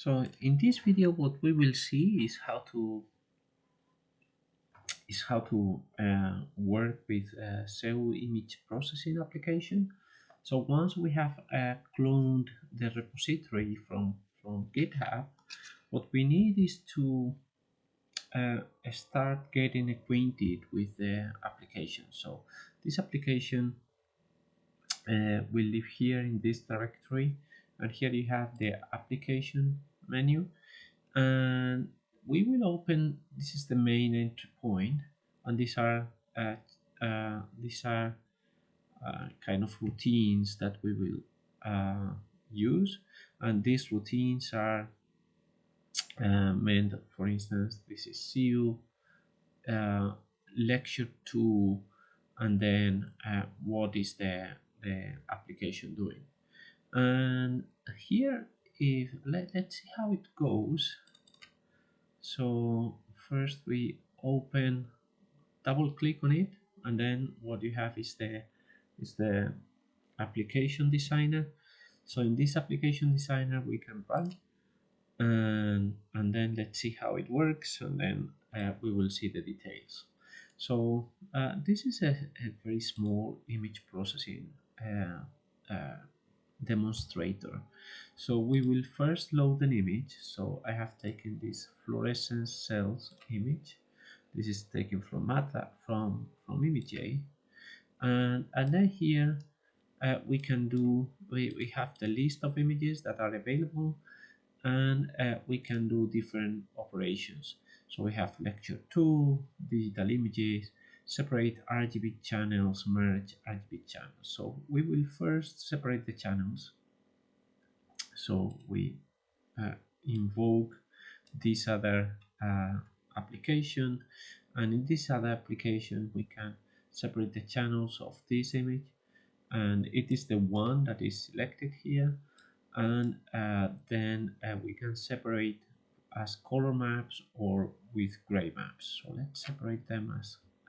So in this video, what we will see is how to work with CEU image processing application. So once we have cloned the repository from GitHub, what we need is to start getting acquainted with the application. So this application will live here in this directory, and here you have the application menu, and we will open. This is the main entry point, and uh, these are kind of routines that we will use, and these routines are meant, for instance, this is CEU lecture 2, and then what is the application doing. And here, if let's see how it goes. So first we open, double click on it, and then what you have is the application designer. So in this application designer we can run, and then let's see how it works, and then we will see the details. So this is a very small image processing demonstrator. So we will first load an image. So I have taken this fluorescence cells image. This is taken from Matlab, from ImageJ, and then here we can do, we have the list of images that are available, and we can do different operations. So we have lecture 2, digital images, separate Rgb channels, merge Rgb channels. So we will first separate the channels. So we invoke this other application, and in this other application we can separate the channels of this image, and it is the one that is selected here, and then we can separate as color maps or with gray maps. So let's separate them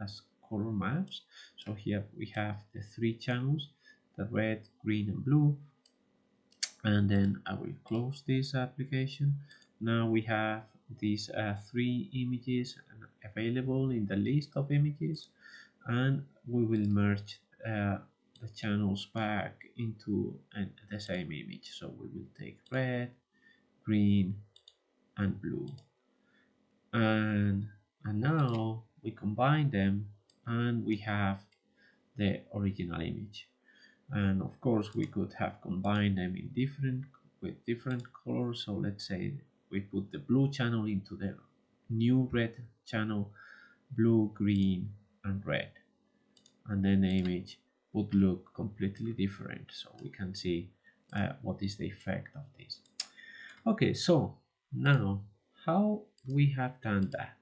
as color maps. So here we have the 3 channels, the red, green and blue, and then I will close this application. Now we have these 3 images available in the list of images, and we will merge the channels back into the same image. So we will take red, green and blue, and now we combine them and we have the original image. And of course we could have combined them in with different colors. So let's say we put the blue channel into the new red channel, blue, green and red, and then the image would look completely different. So we can see what is the effect of this. Okay, so now how we have done that.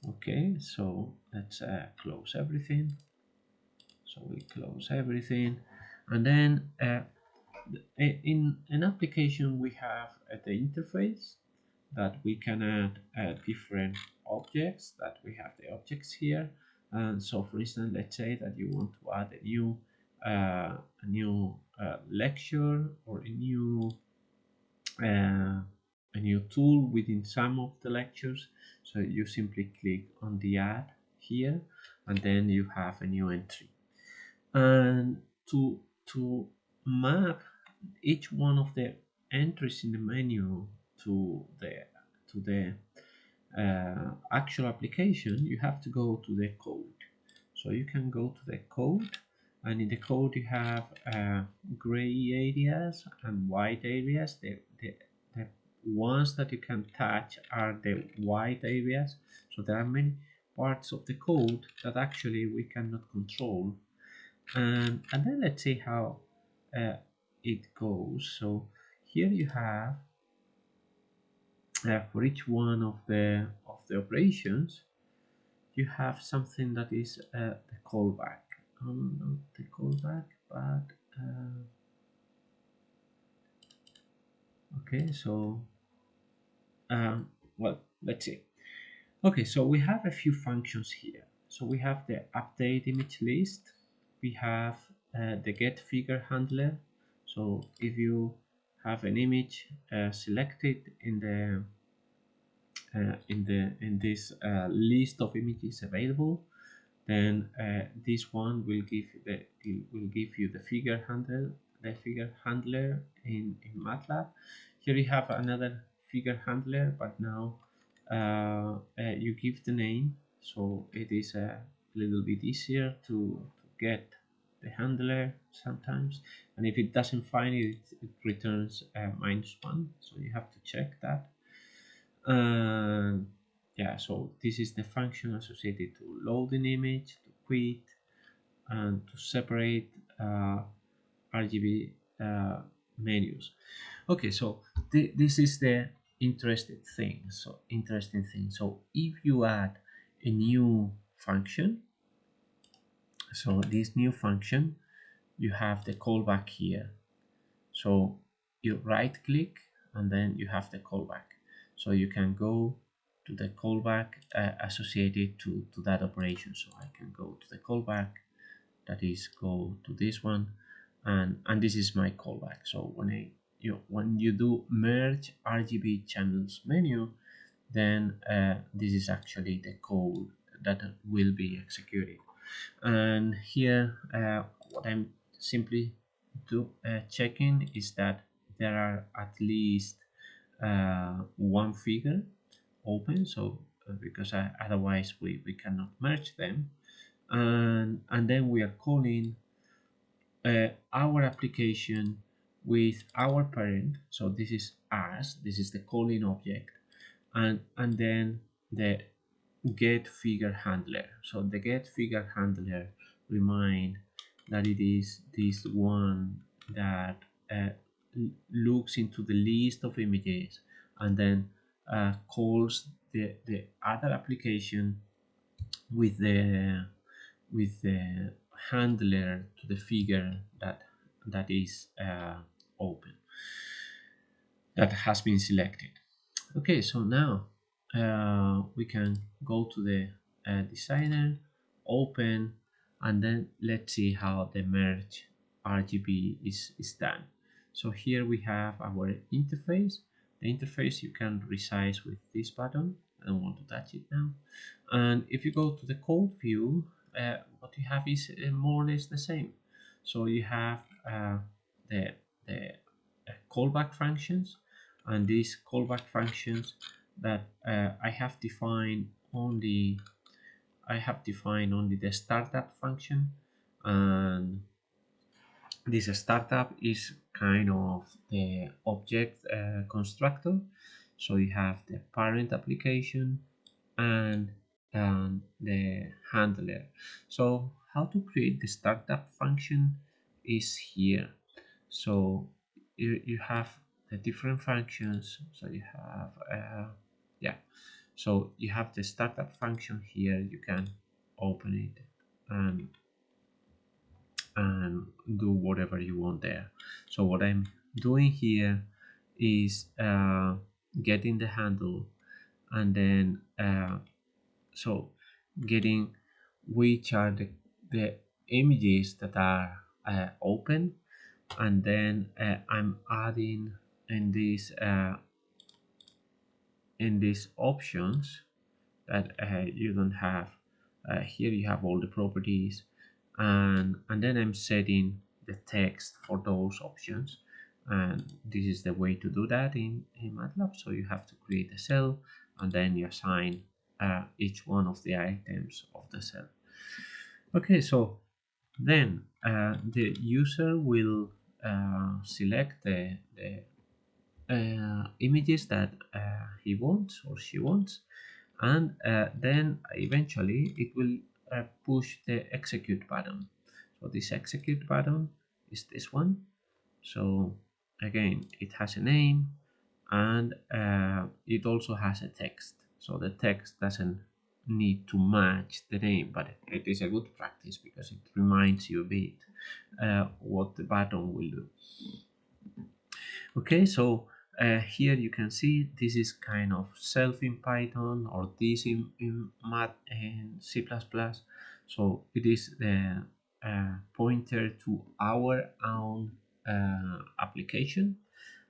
Okay, so let's close everything. So we close everything, and then in an application we have the interface that we can add different objects. That we have the objects here, and so for instance, let's say that you want to add a new lecture or a new tool within some of the lectures. So you simply click on the add here, and then you have a new entry. And to map each one of the entries in the menu to the actual application, you have to go to the code. So you can go to the code, and in the code you have gray areas and white areas. The ones that you can touch are the white areas. So there are many parts of the code that actually we cannot control, and then let's see how it goes. So here you have for each one of the operations you have something that is the callback. Not the callback, but okay. So well, let's see. Okay, so we have a few functions here. So we have the update image list. We have the get figure handler. So if you have an image selected in the in this list of images available, then this one will give you the figure handler in Matlab. Here you have another figure handler, but now you give the name, so it is a little bit easier to get the handler sometimes. And if it doesn't find it, it returns -1, so you have to check that. And yeah, so this is the function associated to load an image, to quit, and to separate RGB menus. Okay, so this is the interesting thing. So if you add a new function, so this new function, you have the callback here. So you right click and then you have the callback. So you can go to the callback associated to that operation. So I can go to the callback, that is go to this one, and this is my callback. So when you do merge RGB channels menu, then this is actually the code that will be executed. And here what I'm simply checking is that there are at least one figure open, so because otherwise we cannot merge them, and then we are calling our application with our parent, so this is us, this is the calling object, and then the get figure handler. So the get figure handler remind that it is this one that looks into the list of images and then calls the other application with the handler to the figure that is open, that has been selected. Okay, so now we can go to the designer, open, and then let's see how the merge RGB is done. So here we have our interface. The interface you can resize with this button. I don't want to touch it now. And if you go to the code view, what you have is more or less the same. So you have the callback functions, and these callback functions that I have defined only the startup function, and this startup is kind of the object constructor. So you have the parent application and the handler. So how to create the startup function is here. So you have the different functions. So you have yeah, so you have the startup function here. You can open it and do whatever you want there. So what I'm doing here is getting the handle, and then so getting which are the images that are open, and then I'm adding in these options that you don't have. Here you have all the properties, and then I'm setting the text for those options, and this is the way to do that in Matlab. So you have to create a cell and then you assign each one of the items of the cell. Okay, so then the user will select the images that he wants or she wants, and then eventually it will push the execute button. So this execute button is this one. So again, it has a name, and it also has a text. So the text doesn't need to match the name, but it is a good practice because it reminds you a bit what the button will do. Okay, so here you can see this is kind of self in Python, or this in Math and C++. So it is the pointer to our own application,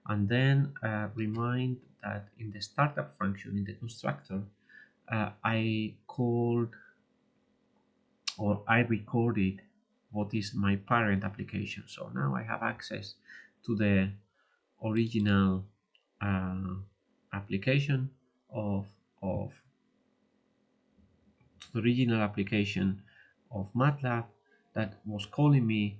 and then remind that in the startup function in the constructor, I called or I recorded what is my parent application. So now I have access to the original uh, application of of the original application of Matlab that was calling me,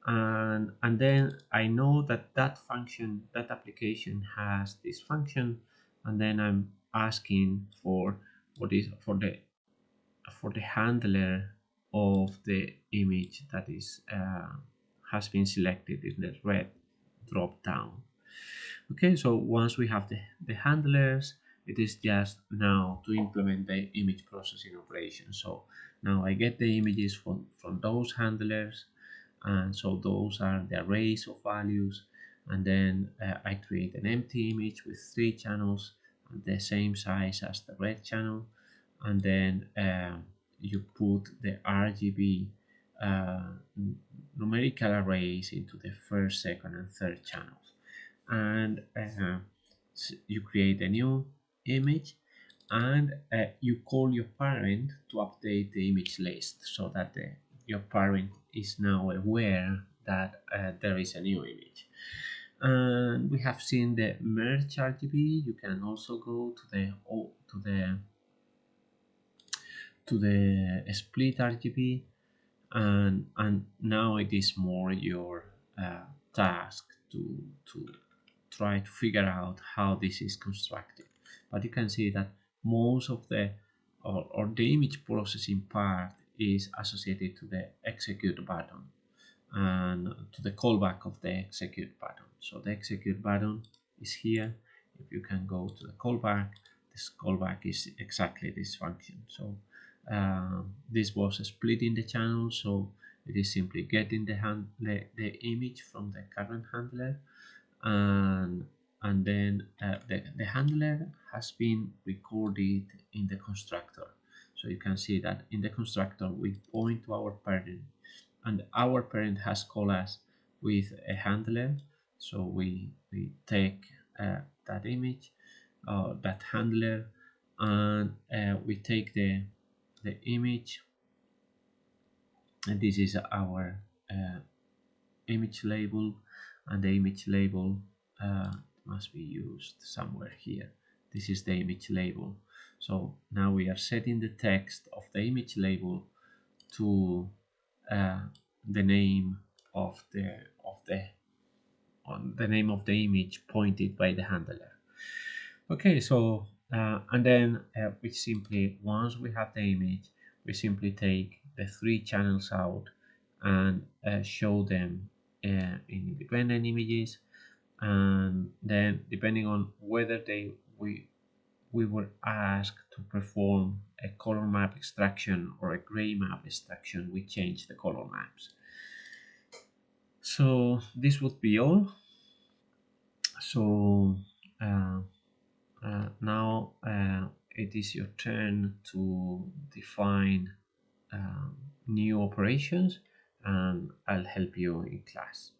and then I know that that function, that application has this function, and then I'm asking for what is for the handler of the image that is has been selected in the red drop down. Okay, so once we have the handlers, it is just now to implement the image processing operation. So now I get the images from those handlers, and so those are the arrays of values, and then I create an empty image with 3 channels and the same size as the red channel, and then you put the RGB uh, numerical arrays into the first, second, and third channels, and you create a new image, and you call your parent to update the image list so that your parent is now aware that there is a new image. And we have seen the merge RGB. You can also go to the split RGB, and now it is more your task to try to figure out how this is constructed. But you can see that most of the or the image processing part is associated to the execute button and to the callback of the execute button. So the execute button is here. If you can go to the callback, this callback is exactly this function. So this was splitting the channel, so it is simply getting the image from the current handler, and then the handler has been recorded in the constructor. So you can see that in the constructor we point to our parent, and our parent has called us with a handler. So we take that image, that handler, and we take the image, and this is our image label, and the image label must be used somewhere here. This is the image label. So now we are setting the text of the image label to uh, the name of the name of the image pointed by the handler. Okay, so and then we simply, once we have the image, we simply take the 3 channels out and show them in independent images, and then depending on whether we were asked to perform a color map extraction or a gray map extraction, we change the color maps. So this would be all. So uh, now it is your turn to define new operations, and I'll help you in class.